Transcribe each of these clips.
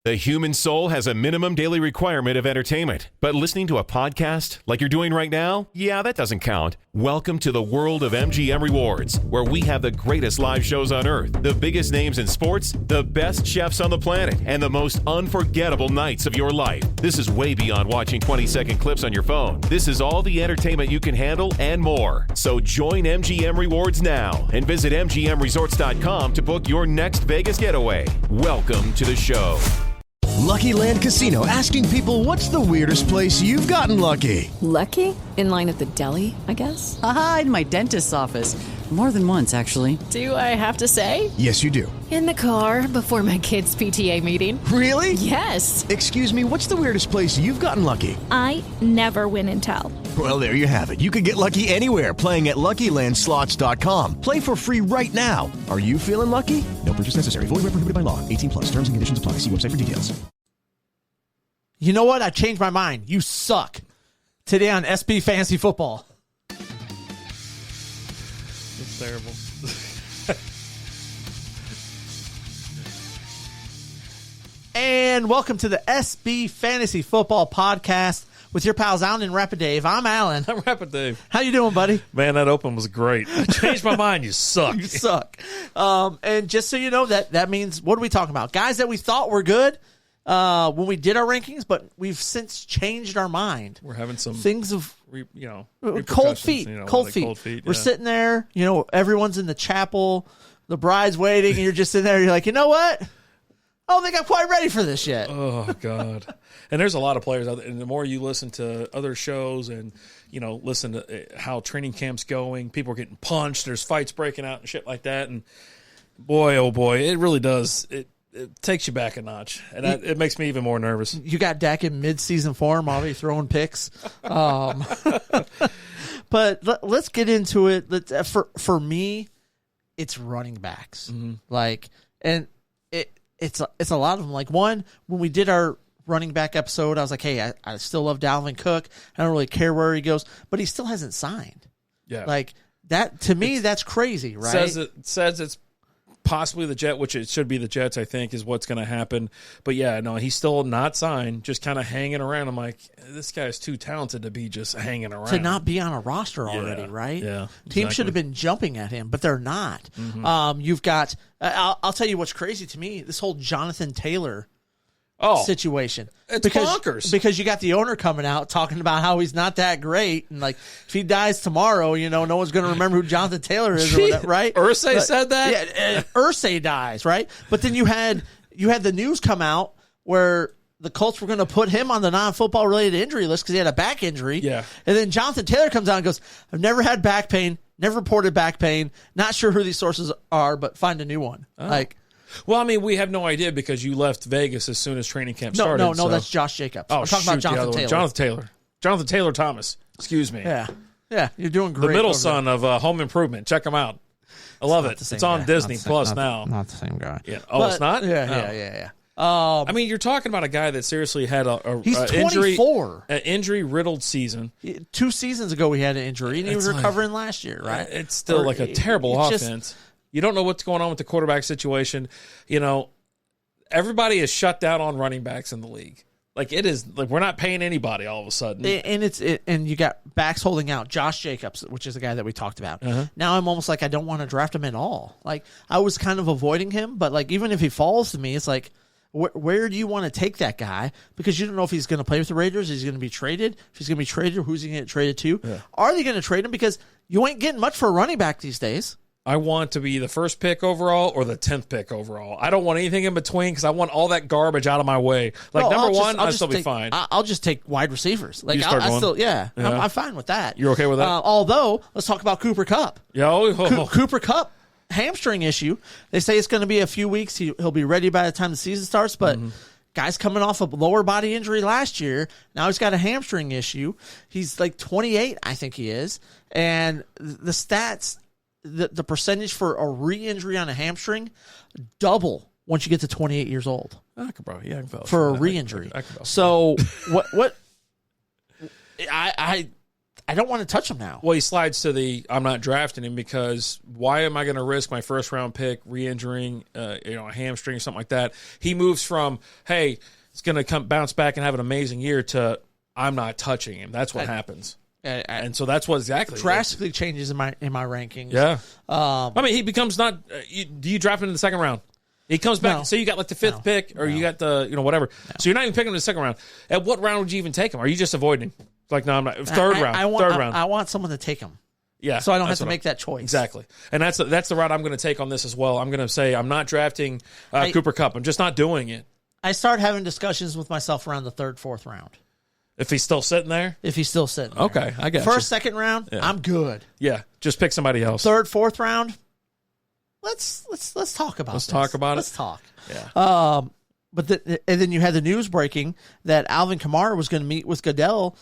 The human soul has a minimum daily requirement of entertainment, but listening to a podcast like you're doing right now, yeah, that doesn't count. Welcome to the world of MGM Rewards, where we have the greatest live shows on earth, the biggest names in sports, the best chefs on the planet, and the most unforgettable nights of your life. This is way beyond watching 20-second clips on your phone. This is all the entertainment you can handle and more. So join MGM Rewards now and visit MGMResorts.com to book your next Vegas getaway. Welcome to the show. Lucky Land Casino, asking people, what's the weirdest place you've gotten lucky? Lucky? In line at the deli, I guess? Aha, in my dentist's office. More than once, actually. Do I have to say? Yes, you do. In the car before my kids' PTA meeting. Really? Yes. Excuse me, what's the weirdest place you've gotten lucky? I never win and tell. Well, there you have it. You can get lucky anywhere, playing at LuckyLandSlots.com. Play for free right now. Are you feeling lucky? No purchase necessary. Void where prohibited by law. 18 plus. Terms and conditions apply. See website for details. You know what? I changed my mind. You suck. Today on SB Fantasy Football. It's terrible. And welcome to the SB Fantasy Football Podcast with your pals Alan and Rapid Dave. I'm Alan. I'm Rapid Dave. How you doing, buddy? Man, that open was great. I changed my mind. You suck. You suck. And just so you know, that means, what are we talking about? Guys that we thought were good when we did our rankings, but we've since changed our mind. We're having some things of repercussions, cold feet. Cold feet. We're sitting there. Everyone's in the chapel. The bride's waiting, and you're just sitting there. You're like, you know what? I don't think I'm quite ready for this yet. Oh, God. And there's a lot of players out there. And the more you listen to other shows and, listen to how training camp's going, people are getting punched, there's fights breaking out and shit like that. And boy, oh boy, it really does. It takes you back a notch. And it makes me even more nervous. You got Dak in mid-season form, already throwing picks. But let's get into it. For me, it's running backs. Mm-hmm. It's a lot of them. Like, one, when we did our running back episode, I was like, hey, I still love Dalvin Cook. I don't really care where he goes, but he still hasn't signed. Yeah. Like, that, to me, that's crazy, right? Says it's possibly the Jets, which it should be the Jets, I think, is what's going to happen. But, yeah, no, he's still not signed, just kind of hanging around. I'm like, this guy's too talented to be just hanging around. To not be on a roster already, right? Yeah, exactly. Teams should have been jumping at him, but they're not. Mm-hmm. You've got I'll tell you what's crazy to me, this whole Jonathan Taylor situation. It's bonkers. Because you got the owner coming out talking about how he's not that great, and like, if he dies tomorrow, no one's going to remember who Jonathan Taylor is, or whatever, right? Irsay said that? Yeah, Irsay dies, right? But then you had the news come out where the Colts were going to put him on the non-football related injury list because he had a back injury. Yeah. And then Jonathan Taylor comes out and goes, I've never had back pain, never reported back pain, not sure who these sources are, but find a new one. Oh. Well, I mean, we have no idea because you left Vegas as soon as training camp started. No, that's Josh Jacobs. Oh, I'm talking about Jonathan Taylor. Jonathan Taylor Thomas. Excuse me. Yeah, you're doing great. The middle son of Home Improvement. Check him out. I love it. It's on Disney Plus now. Not the same guy. Yeah. Oh, it's not? Yeah. I mean, you're talking about a guy that seriously had he's 24. An injury-riddled season. 2 seasons ago, he had an injury, and he was recovering last year, right? It's still like a terrible offense. You don't know what's going on with the quarterback situation. Everybody is shut down on running backs in the league. Like, it is like we're not paying anybody all of a sudden. And you got backs holding out. Josh Jacobs, which is the guy that we talked about. Uh-huh. Now I'm almost like I don't want to draft him at all. Like, I was kind of avoiding him, but like, even if he falls to me, it's like, where do you want to take that guy? Because you don't know if he's going to play with the Raiders. He's going to be traded. If he's going to be traded, who's he going to get traded to? Yeah. Are they going to trade him? Because you ain't getting much for a running back these days. I want to be the first pick overall or the 10th pick overall. I don't want anything in between because I want all that garbage out of my way. Like, number one, I'll still be fine. I'll just take wide receivers. Like, I'm fine with that. You're okay with that? Although, let's talk about Cooper Kupp. Cooper Kupp, hamstring issue. They say it's going to be a few weeks. He'll be ready by the time the season starts, but guy's coming off a lower body injury last year. Now he's got a hamstring issue. He's like 28, I think he is. And the stats, the percentage for a re-injury on a hamstring, double once you get to 28 years old. I can for a re-injury. So what I don't want to touch him now. Well, he slides to the I'm not drafting him because why am I going to risk my first round pick re-injuring a hamstring or something like that? He moves from, hey, it's going to bounce back and have an amazing year to I'm not touching him. That's what happens. And so that's what exactly drastically changes in my rankings. Yeah. I mean, he becomes not do you draft him in the second round? He comes back. So you got like the fifth pick, or you got the whatever. No. So you're not even picking him in the second round. At what round would you even take him? Are you just avoiding him? It's like, no, I'm not. Third round. I want someone to take him. Yeah. So I don't have to make that choice. Exactly. And that's the route I'm going to take on this as well. I'm going to say I'm not drafting Cooper Kupp. I'm just not doing it. I start having discussions with myself around the third, fourth round. If he's still sitting there? If he's still sitting there. Okay, I got First, second round, I'm good. Yeah, just pick somebody else. Third, fourth round, let's talk about this. Talk about Let's talk. Yeah. And then you had the news breaking that Alvin Kamara was going to meet with Goodell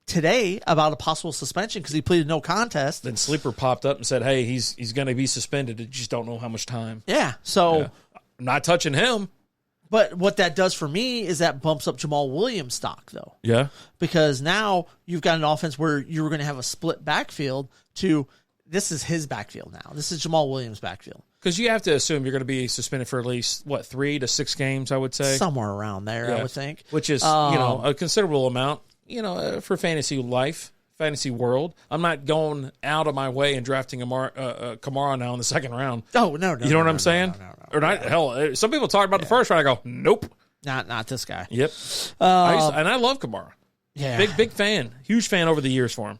today about a possible suspension because he pleaded no contest. Then Sleeper popped up and said, hey, he's going to be suspended. You just don't know how much time. Yeah, so... I'm not touching him. But what that does for me is that bumps up Jamal Williams' stock, though. Yeah. Because now you've got an offense where you were going to have a split backfield to this is his backfield now. This is Jamal Williams' backfield. Because you have to assume you're going to be suspended for at least, 3 to 6 games, I would say. Somewhere around there, I would think. Which is, a considerable amount, for fantasy life, fantasy world. I'm not going out of my way and drafting Kamara now in the second round. Oh, no. You know what I'm saying? No. Or not, hell, some people talk about the first round. I go, nope. Not this guy. Yep. I love Kamara. Yeah. Big fan. Huge fan over the years for him.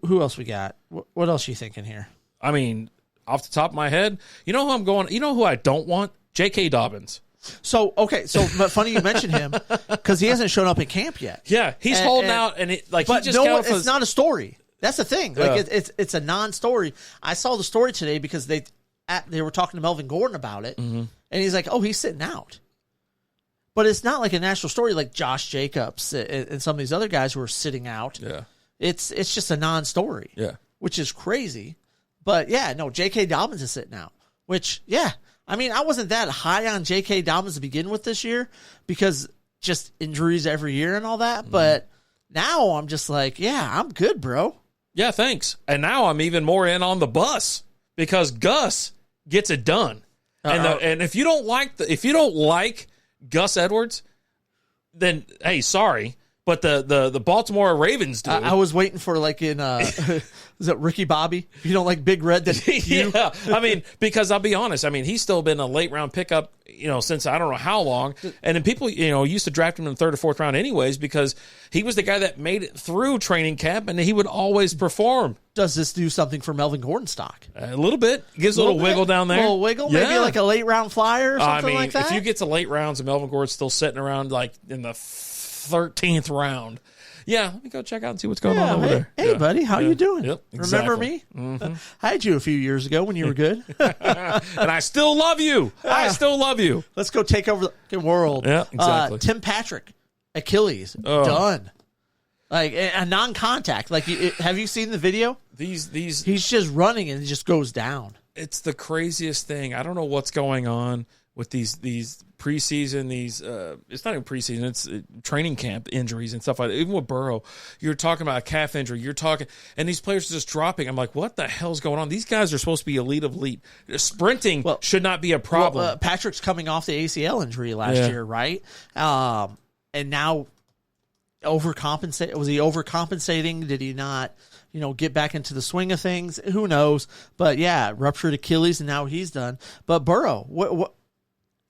Who else we got? What else are you thinking here? I mean, off the top of my head, you know who I'm going? You know who I don't want? J.K. Dobbins. So but funny you mentioned him because he hasn't shown up in camp yet. Yeah, he's holding out, and it's not a story. That's the thing. Like it's a non-story. I saw the story today because they were talking to Melvin Gordon about it, and he's like, "Oh, he's sitting out." But it's not like a national story like Josh Jacobs and some of these other guys who are sitting out. Yeah, it's just a non-story. Yeah, which is crazy. But yeah, no, J.K. Dobbins is sitting out. Which I mean, I wasn't that high on J.K. Dobbins to begin with this year because just injuries every year and all that. But now I'm just like, I'm good, bro. Yeah, thanks. And now I'm even more in on the bus because Gus gets it done. And if you don't like Gus Edwards, then hey, sorry. But the Baltimore Ravens do. I was waiting for like in is it Ricky Bobby? If you don't like Big Red, then yeah. I mean, because I'll be honest. I mean, he's still been a late round pickup, since I don't know how long. And then people, used to draft him in the third or fourth round anyways because he was the guy that made it through training camp and he would always perform. Does this do something for Melvin Gordon stock? A little bit. Gives a little wiggle down there. A little wiggle? Yeah. Maybe like a late round flyer or something like that? If you get to late rounds and Melvin Gordon's still sitting around like in the 13th round. Yeah, let me go check out and see what's going on over there. Hey, buddy, how you doing? Yep, exactly. Remember me? Mm-hmm. I had you a few years ago when you were good. And I still love you. I still love you. Let's go take over the world. Yeah, exactly. Tim Patrick, Achilles, done. Like a non-contact. Like, have you seen the video? These he's just running and it just goes down. It's the craziest thing. I don't know what's going on with these preseason, it's not even preseason, it's training camp injuries and stuff like that. Even with Burrow, you're talking about a calf injury, and these players are just dropping. I'm like, what the hell's going on? These guys are supposed to be elite of elite. Sprinting should not be a problem. Well, Patrick's coming off the ACL injury last year, right? And now overcompensate. Was he overcompensating? Did he not, get back into the swing of things? Who knows? But yeah, ruptured Achilles, and now he's done. But Burrow, what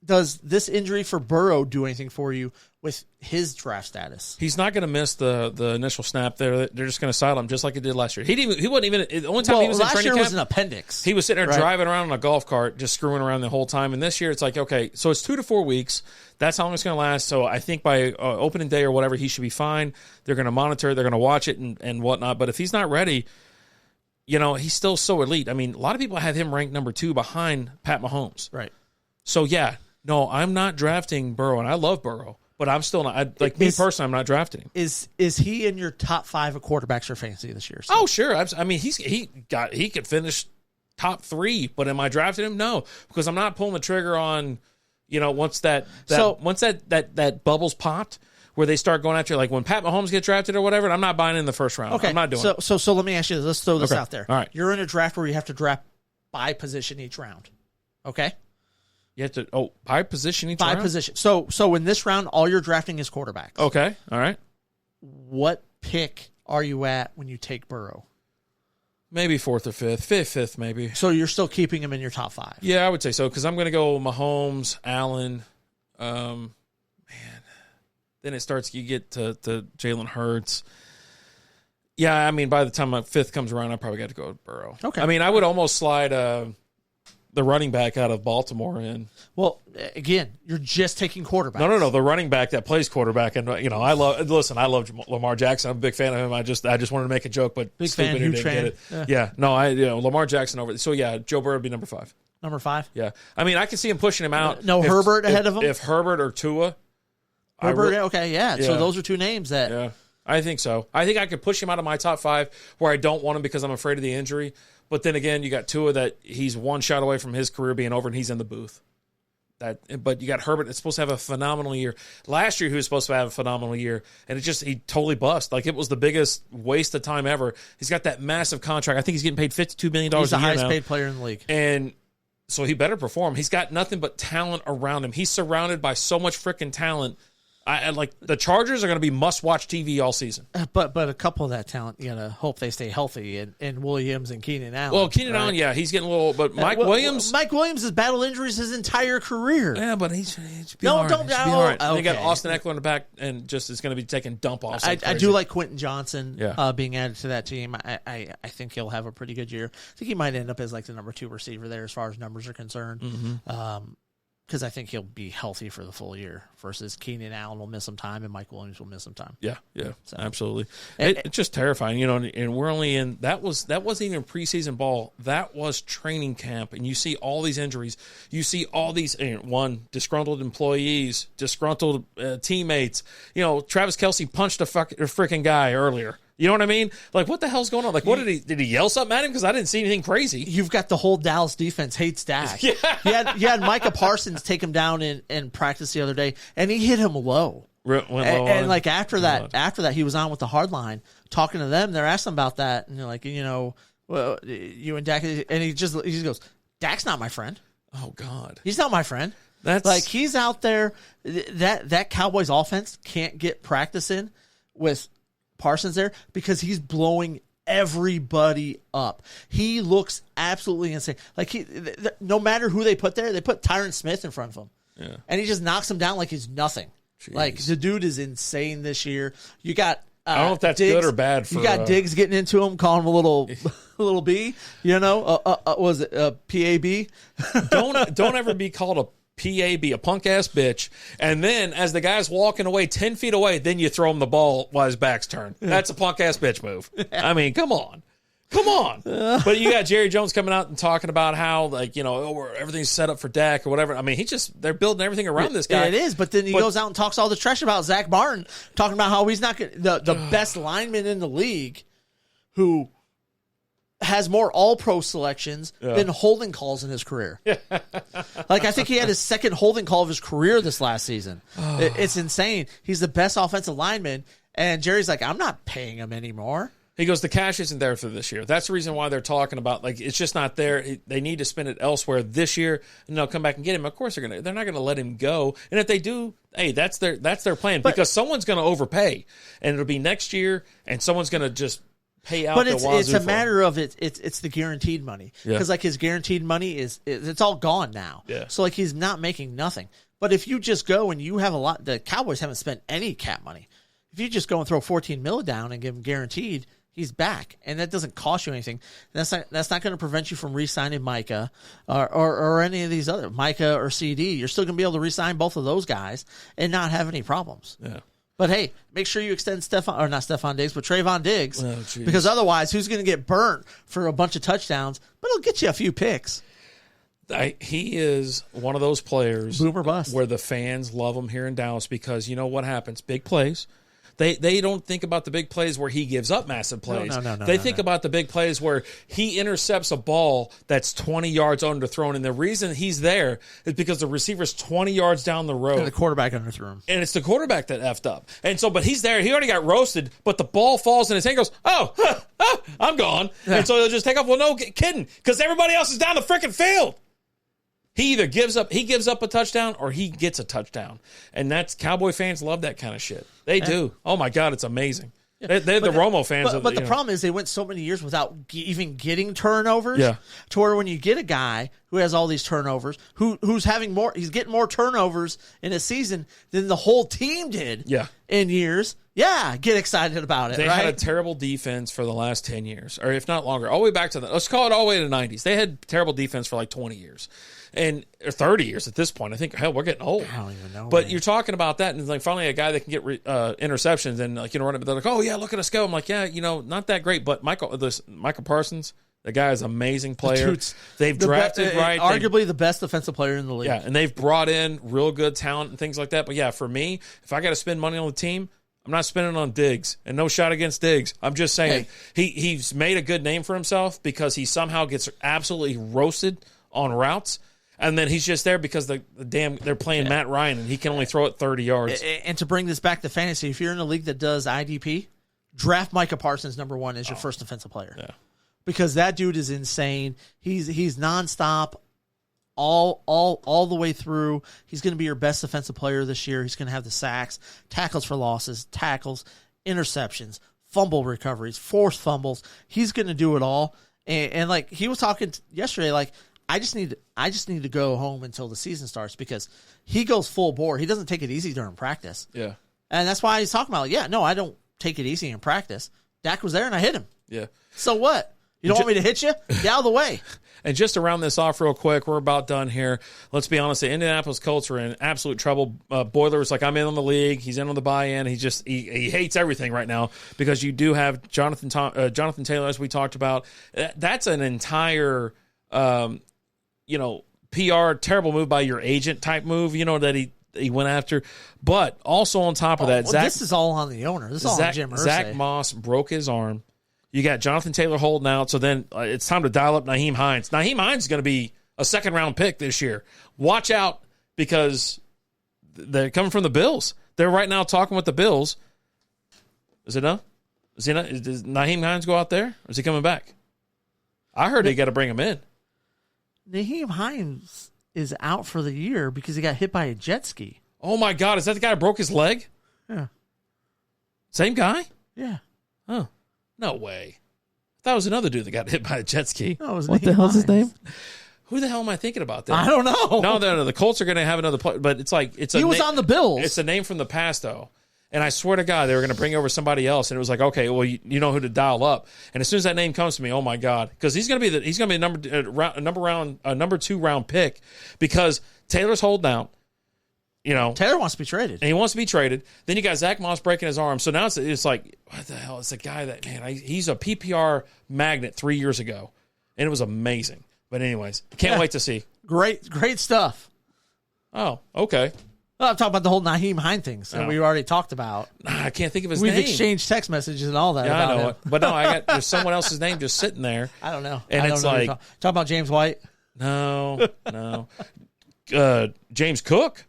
does this injury for Burrow do anything for you with his draft status? He's not going to miss the initial snap there. They're just going to sidle him just like he did last year. He wasn't even the only time he was in training camp. Last year was an appendix. He was sitting there driving around on a golf cart, just screwing around the whole time. And this year, it's like, okay, so it's 2 to 4 weeks. That's how long it's going to last. So I think by opening day or whatever, he should be fine. They're going to monitor. They're going to watch it and whatnot. But if he's not ready, he's still so elite. I mean, a lot of people have him ranked number 2 behind Pat Mahomes. Right. So yeah. No, I'm not drafting Burrow, and I love Burrow, but I'm still not. Me personally, I'm not drafting him. Is he in your top 5 of quarterbacks for fantasy this year? Oh, sure. I mean, he could finish top 3, but am I drafting him? No, because I'm not pulling the trigger on. Once that bubble's popped, where they start going after, like when Pat Mahomes gets drafted or whatever, I'm not buying in the first round. Okay. I'm not doing it. So let me ask you this. Let's throw this Okay. out there. All right. You're in a draft where you have to draft by position each round. Okay? You have to, by position each By round? position. So in this round, all you're drafting is quarterbacks. Okay. All right. What pick are you at when you take Burrow? Maybe fourth or fifth. Fifth, maybe. So you're still keeping him in your top 5. Yeah, I would say so, because I'm going to go Mahomes, Allen. Man, then it starts. You get to Jalen Hurts. Yeah, I mean, by the time my fifth comes around, I probably got to go with Burrow. Okay. I mean, I would almost slide the running back out of Baltimore in. Well, again, you're just taking quarterbacks. No, the running back that plays quarterback, and I love Lamar Jackson. I'm a big fan of him. I just wanted to make a joke, but Big fan, huge fan. Get it. Yeah, no, Lamar Jackson over. So yeah, Joe Burrow would be number 5. Number 5? Yeah, I mean, I can see him pushing him out. No Herbert ahead of him? If Herbert or Tua. Herbert, okay, yeah. So those are 2 names that. Yeah, I think so. I think I could push him out of my top 5 where I don't want him because I'm afraid of the injury. But then again, you got Tua that he's one shot away from his career being over, and he's in the booth. But you got Herbert that's supposed to have a phenomenal year. Last year, he was supposed to have a phenomenal year, and he totally bust. Like, it was the biggest waste of time ever. He's got that massive contract. I think he's getting paid $52 million a year now. He's the highest paid player in the league. And so he better perform. He's got nothing but talent around him. He's surrounded by so much freaking talent. I like the Chargers are going to be must-watch TV all season. But a couple of that talent, you gotta hope they stay healthy. And Williams and Keenan Allen. Well, Keenan Allen, yeah, he's getting a little. But Mike Williams has battled injuries his entire career. Yeah, but he's be no, all right. don't. He's be all right. Okay. They got Austin Eckler in the back, and just is going to be taking dump offs. I do like Quentin Johnson Yeah. being added to that team. I think he'll have a pretty good year. I think he might end up as like the number 2 receiver there as far as numbers are concerned. Because I think he'll be healthy for the full year versus Keenan Allen will miss some time and Mike Williams will miss some time. Yeah, So. absolutely. It's just terrifying, and we're only in that wasn't even preseason ball. That was training camp, and you see all these injuries. You see all these disgruntled employees, disgruntled teammates. Travis Kelce punched a freaking guy earlier. You know what I mean? Like, what the hell's going on? Like, what did he yell something at him? Because I didn't see anything crazy. You've got the whole Dallas defense hates Dak. You had Micah Parsons take him down in practice the other day, and he hit him low. Went low and like after that, he was on with the hard line talking to them. They're asking about that, and they're like, well, you and Dak, and he just goes, Dak's not my friend. Oh God, he's not my friend. That's like he's out there. That Cowboys offense can't get practice in with Parsons there because he's blowing everybody up. He looks absolutely insane. Like no matter who they put there, they put Tyron Smith in front of him. Yeah. And he just knocks him down like he's nothing. Jeez. Like the dude is insane this year. You got I don't know if that's Diggs, good or bad for you got Diggs getting into him, calling him a little B, was it PAB? Don't ever be called a PAB, a punk ass bitch, and then as the guy's walking away 10 feet away, then you throw him the ball while his back's turned. That's a punk ass bitch move. I mean, come on. But you got Jerry Jones coming out and talking about how everything's set up for Dak or whatever. I mean, they're building everything around this guy. Yeah, it is, but then he goes out and talks all the trash about Zach Martin, talking about how he's not the best lineman in the league, who has more all-pro selections than holding calls in his career. Like, I think he had his second holding call of his career this last season. It's insane. He's the best offensive lineman, and Jerry's like, I'm not paying him anymore. He goes, the cash isn't there for this year. That's the reason why they're talking about, like, it's just not there. They need to spend it elsewhere this year, and they'll come back and get him. Of course, they're not going to let him go. And if they do, hey, that's their plan, because someone's going to overpay, and it'll be next year, and someone's going to just pay out. But it's a matter of it's the guaranteed money, because like his guaranteed money it's all gone now. Yeah. So like he's not making nothing. But if you just go and you have a lot, the Cowboys haven't spent any cap money. If you just go and throw $14 million down and give him guaranteed, he's back, and that doesn't cost you anything. That's not going to prevent you from re-signing Micah or any of these other Micah or CD. You're still going to be able to re-sign both of those guys and not have any problems. Yeah. But hey, make sure you extend Trayvon Diggs, because otherwise, who's going to get burnt for a bunch of touchdowns? But it'll get you a few picks. He is one of those players, boom or bust, where the fans love him here in Dallas because you know what happens? Big plays. They don't think about the big plays where he gives up massive plays. They think about the big plays where he intercepts a ball that's 20 yards underthrown, and the reason he's there is because the receiver's 20 yards down the road. And the quarterback underthrew him. And it's the quarterback that effed up. And so, but he's there. He already got roasted, but the ball falls in his hand, goes, I'm gone. Yeah. And so he'll just take off. Well, no kidding, because everybody else is down the freaking field. He either gives up a touchdown or he gets a touchdown. And that's Cowboy fans love that kind of shit. They do. Oh, my God, it's amazing. Yeah. They're the Romo fans. But the problem is they went so many years without even getting turnovers. Yeah. To where when you get a guy who has all these turnovers, who's having more, he's getting more turnovers in a season than the whole team did. Yeah. In years. Yeah, get excited about it. They right? had a terrible defense for the last 10 years, or if not longer, all the way back to let's call it all the way to the 90s. They had terrible defense for like 20 years. Or 30 years at this point. I think, hell, we're getting old. I don't even know. But man. you're talking about that, and like finally a guy that can get interceptions and run it. They're like, oh yeah, look at us go. I'm like, yeah, not that great. But Michael Parsons, the guy is an amazing player. They've drafted right, arguably the best defensive player in the league. Yeah, and they've brought in real good talent and things like that. But yeah, for me, if I got to spend money on the team, I'm not spending on Diggs, and no shot against Diggs. I'm just saying he's made a good name for himself because he somehow gets absolutely roasted on routes. And then he's just there because they're playing Matt Ryan, and he can only throw it 30 yards. And to bring this back to fantasy, if you're in a league that does IDP, draft Micah Parsons #1 as your first defensive player. Yeah. Because that dude is insane. He's nonstop all the way through. He's going to be your best defensive player this year. He's going to have the sacks, tackles for losses, tackles, interceptions, fumble recoveries, forced fumbles. He's going to do it all. And like he was talking yesterday, like, I just need to go home until the season starts because he goes full bore. He doesn't take it easy during practice. Yeah. And that's why he's talking about, I don't take it easy in practice. Dak was there and I hit him. Yeah. So what? You don't want me to hit you? Get out of the way. And just to round this off real quick, we're about done here. Let's be honest, the Indianapolis Colts are in absolute trouble. Boiler's like, I'm in on the league. He's in on the buy-in. He hates everything right now because you do have Jonathan Taylor, as we talked about. That's an entire PR terrible move by your agent type move, that he went after. But also on top of that, this is all on the owner. This is all on Jim Irsay. Zach Moss broke his arm. You got Jonathan Taylor holding out, so then it's time to dial up Nyheim Hines. Nyheim Hines is going to be a second-round pick this year. Watch out because they're coming from the Bills. They're right now talking with the Bills. Is it no? Does Nyheim Hines go out there, or is he coming back? I heard they got to bring him in. Nyheim Hines is out for the year because he got hit by a jet ski. Oh, my God. Is that the guy who broke his leg? Yeah. Same guy? Yeah. Oh, no way. I thought it was another dude that got hit by a jet ski. No, it was what the hell's his name? Who the hell am I thinking about that? I don't know. No, the Colts are going to have another player, but it's like he was on the Bills. It's a name from the past, though. And I swear to God, they were going to bring over somebody else, and it was like, okay, well, you know who to dial up. And as soon as that name comes to me, oh my God, because he's going to be a number 2 round pick because Taylor's holding out. Taylor wants to be traded, and he wants to be traded. Then you got Zach Moss breaking his arm, so now it's like, what the hell? It's a guy that he's a PPR magnet 3 years ago, and it was amazing. But anyways, can't wait to see. Great stuff. Oh, okay. Well, I'm talking about the whole Nyheim Hines things that we already talked about. I can't think of his name. We've exchanged text messages and all that. Yeah, about I know him. it. But no, there's someone else's name just sitting there. I don't know. And it's like talking about James White. No. James Cook.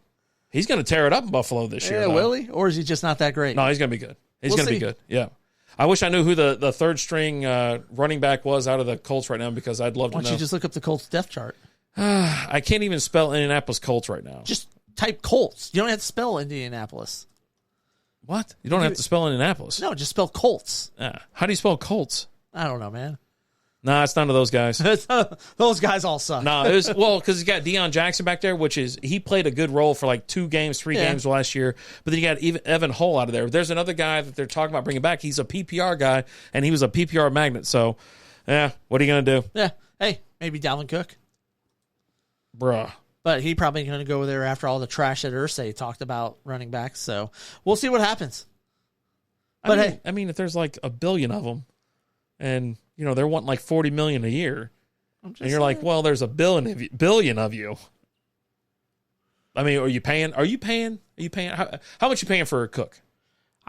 He's going to tear it up in Buffalo this year. Yeah, will he? Or is he just not that great? No, he's going to be good. He's going to be good. Yeah. I wish I knew who the third string running back was out of the Colts right now because I'd love to know. Why don't you just look up the Colts depth chart? I can't even spell Indianapolis Colts right now. Just type Colts. You don't have to spell Indianapolis. What? You don't have to spell Indianapolis? No, just spell Colts. How do you spell Colts? I don't know, man. Nah, it's none of those guys. Those guys all suck. No, it was because he's got Deion Jackson back there, he played a good role for like 2 games, 3 games last year. But then you got Evan Hull out of there. There's another guy that they're talking about bringing back. He's a PPR guy, and he was a PPR magnet. So, what are you gonna do? Yeah, hey, maybe Dalvin Cook, bruh. But he probably going to go there after all the trash that Irsay talked about running backs. So we'll see what happens. But I mean, if there's like a billion of them, and they're wanting like $40 million a year, and you're saying. Like, well, there's a billion of you. I mean, are you paying? How much you paying for a Cook?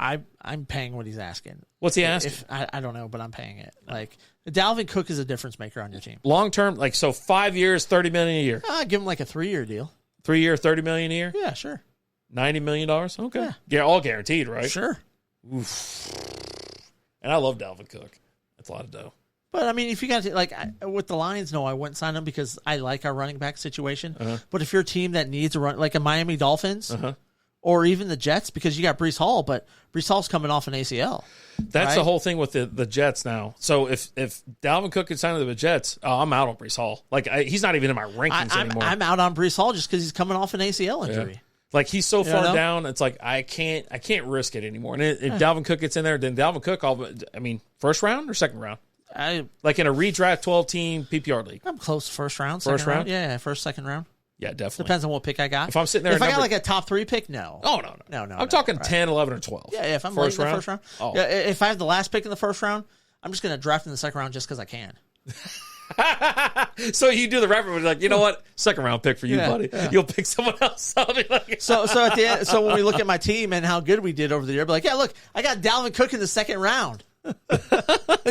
I'm paying what he's asking. What's he asking? I don't know, but I'm paying it. Like Dalvin Cook is a difference maker on your team. Long term, like so, 5 years, $30 million a year. Give him like a 3-year deal. 3 year, $30 million a year. Yeah, sure. $90 million. Okay, yeah, all guaranteed, right? Sure. Oof. And I love Dalvin Cook. That's a lot of dough. But I mean, if you got to, like with the Lions, no, I wouldn't sign him because I like our running back situation. But if you're a team that needs a run, like a Miami Dolphins. Or even the Jets, because you got Breece Hall, but Breece Hall's coming off an ACL. That's the whole thing with the Jets now. So if Dalvin Cook could sign with the Jets, I'm out on Breece Hall. Like he's not even in my rankings anymore. I'm out on Breece Hall just because he's coming off an ACL injury. Yeah. Like he's so far down, it's like I can't risk it anymore. And if Dalvin Cook gets in there, then Dalvin Cook, first round or second round? Like in a redraft 12-team PPR league. I'm close first round. First round? Yeah, first, second round. Yeah, Definitely. Depends on what pick I got. If I'm sitting there, if I got like a top 3 pick, no. Oh no. I'm talking 10, 11, or 12. Yeah, if I'm late in the first round. Oh. Yeah, if I have the last pick in the first round, I'm just going to draft in the second round just because I can. So you do the rapper, like, you know what? Second round pick for you, buddy. Yeah. You'll pick someone else. I'll be like, so at the end, so when we look at my team and how good we did over the year, I'll be like, yeah, look, I got Dalvin Cook in the second round.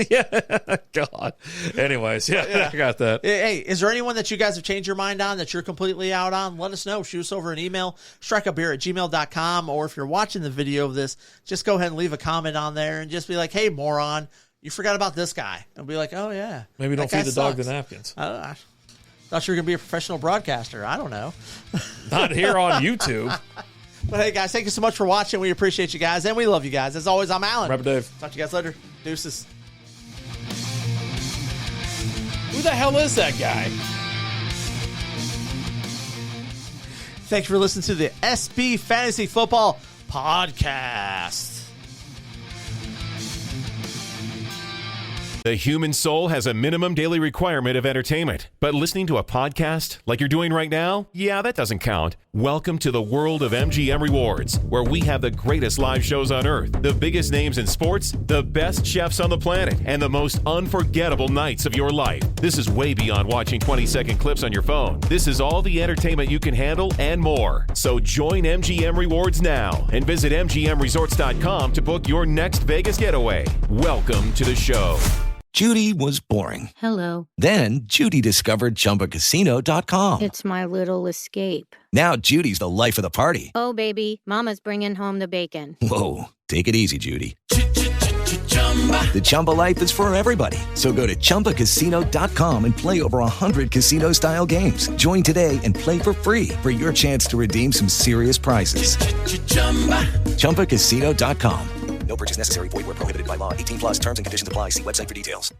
Yeah, God. Anyways, I got that. Hey, is there anyone that you guys have changed your mind on that you're completely out on? Let us know. Shoot us over an email, strikeupbeer@gmail.com, or if you're watching the video of this, just go ahead and leave a comment on there and just be like, hey, moron, you forgot about this guy. And be like, oh, yeah. Maybe don't feed the dog the napkins. I thought you were going to be a professional broadcaster. I don't know. Not here on YouTube. But hey, guys, thank you so much for watching. We appreciate you guys, and we love you guys. As always, I'm Alan. Rapper Dave. Talk to you guys later. Deuces. Who the hell is that guy? Thanks for listening to the SB Fantasy Football Podcast. The human soul has a minimum daily requirement of entertainment, but listening to a podcast like you're doing right now, yeah, that doesn't count. Welcome to the world of MGM Rewards, where we have the greatest live shows on earth, the biggest names in sports, the best chefs on the planet, and the most unforgettable nights of your life. This is way beyond watching 20-second clips on your phone. This is all the entertainment you can handle and more. So join MGM Rewards now and visit MGMResorts.com to book your next Vegas getaway. Welcome to the show. Judy was boring. Hello. Then Judy discovered ChumbaCasino.com. It's my little escape. Now Judy's the life of the party. Oh, baby, mama's bringing home the bacon. Whoa, take it easy, Judy. The Chumba life is for everybody. So go to ChumbaCasino.com and play over 100 casino-style games. Join today and play for free for your chance to redeem some serious prizes. ChumbaCasino.com. No purchase necessary. Void where prohibited by law. 18+ terms and conditions apply. See website for details.